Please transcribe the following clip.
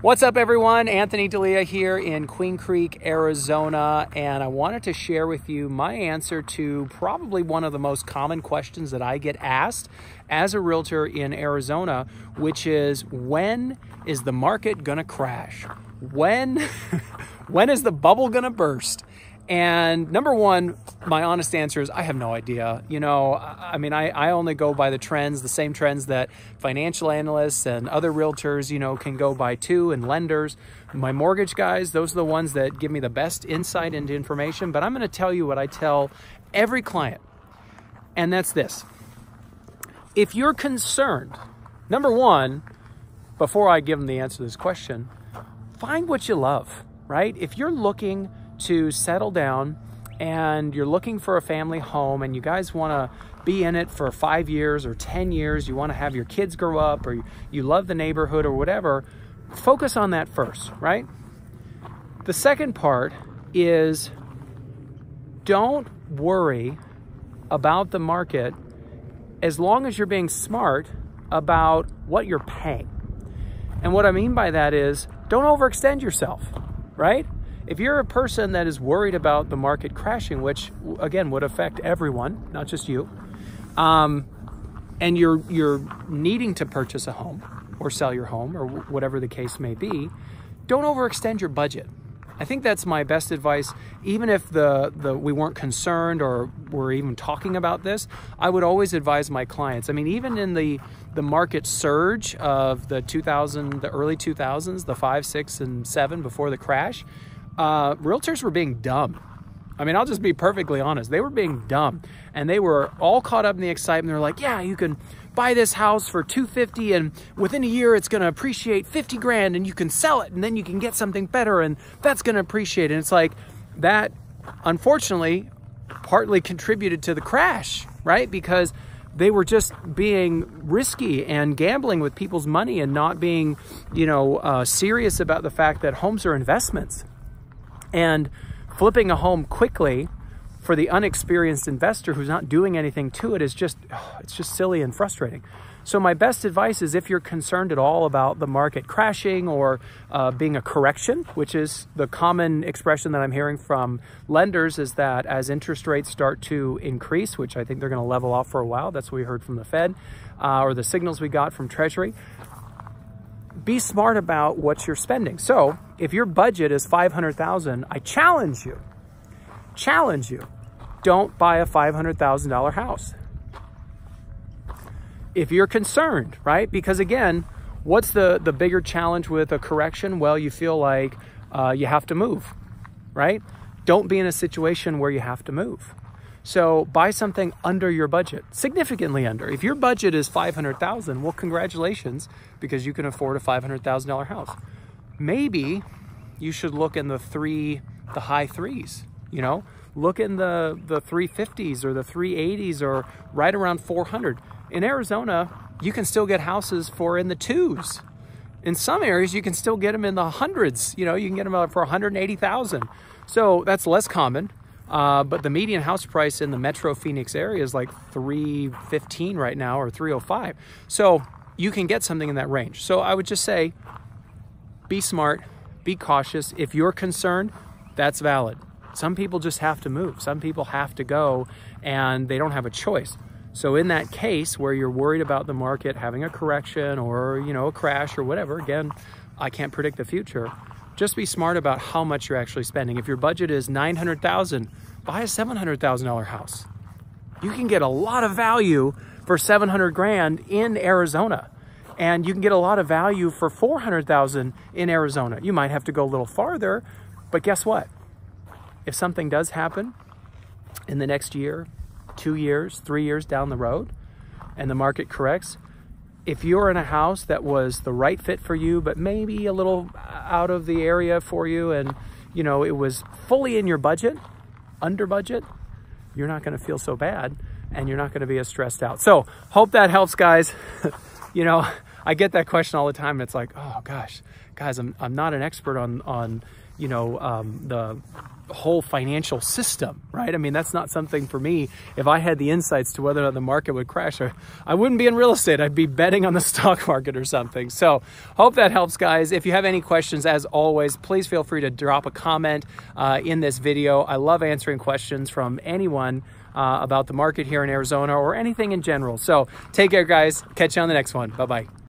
What's up, everyone? Anthony D'Elia here in Queen Creek, Arizona, and I wanted to share with you my answer to probably one of the most common questions that I get asked as a realtor in Arizona, which is, when is the market gonna crash? When is the bubble gonna burst? And number one, my honest answer is I have no idea. I only go by the trends, the same trends that financial analysts and other realtors, can go by too, and lenders. My mortgage guys, those are the ones that give me the best insight into information. But I'm going to tell you what I tell every client, and that's this. If you're concerned, number one, before I give them the answer to this question, find what you love, right? If you're looking to settle down and you're looking for a family home and you guys want to be in it for 5 years or 10 years, you want to have your kids grow up, or you love the neighborhood or whatever, focus on that first, right? The second part is, don't worry about the market as long as you're being smart about what you're paying. And what I mean by that is, don't overextend yourself, right? If you're a person that is worried about the market crashing, which again would affect everyone, not just you, and you're needing to purchase a home or sell your home or whatever the case may be, don't overextend your budget. I think that's my best advice. Even if we weren't concerned or we're even talking about this, I would always advise my clients. I mean, even in the market surge of the early 2000s, the 5, 6, and 7 before the crash, realtors were being dumb. I mean, I'll just be perfectly honest. They were being dumb, and they were all caught up in the excitement. They're like, yeah, you can buy this house for $250, and within a year it's going to appreciate 50 grand, and you can sell it, and then you can get something better, and that's going to appreciate. And it's like that, unfortunately, partly contributed to the crash, right? Because they were just being risky and gambling with people's money and not being, serious about the fact that homes are investments. And flipping a home quickly for the unexperienced investor who's not doing anything to it is it's just silly and frustrating. So my best advice is, if you're concerned at all about the market crashing or being a correction, which is the common expression that I'm hearing from lenders, is that as interest rates start to increase, which I think they're going to level off for a while, that's what we heard from the Fed, or the signals we got from Treasury, be smart about what you're spending. So if your budget is $500,000, I challenge you, don't buy a $500,000 house. If you're concerned, right? Because again, what's the bigger challenge with a correction? Well, you feel like you have to move, right? Don't be in a situation where you have to move. So buy something under your budget, significantly under. If your budget is $500,000, well, congratulations, because you can afford a $500,000 house. Maybe you should look in the high threes, look in the 350s or the 380s or right around 400. In Arizona, you can still get houses for in the 2s. In some areas, you can still get them in the hundreds. You can get them for 180,000. So that's less common. But the median house price in the Metro Phoenix area is like $315 right now, or $305. So you can get something in that range. So I would just say, be smart, be cautious. If you're concerned, that's valid. Some people just have to move. Some people have to go, and they don't have a choice. So in that case where you're worried about the market having a correction or, a crash or whatever, again, I can't predict the future. Just be smart about how much you're actually spending. If your budget is $900,000, buy a $700,000 house. You can get a lot of value for 700 grand in Arizona, and you can get a lot of value for 400,000 in Arizona. You might have to go a little farther, but guess what? If something does happen in the next year, 2 years, 3 years down the road, and the market corrects, if you're in a house that was the right fit for you, but maybe a little out of the area for you, and it was fully in your budget, under budget, you're not going to feel so bad, and you're not going to be as stressed out. So hope that helps, guys. I get that question all the time. And it's like, oh gosh, guys, I'm not an expert on the whole financial system, right? I mean, that's not something for me. If I had the insights to whether or not the market would crash, I wouldn't be in real estate. I'd be betting on the stock market or something. So hope that helps, guys. If you have any questions, as always, please feel free to drop a comment in this video. I love answering questions from anyone about the market here in Arizona or anything in general. So take care, guys. Catch you on the next one. Bye-bye.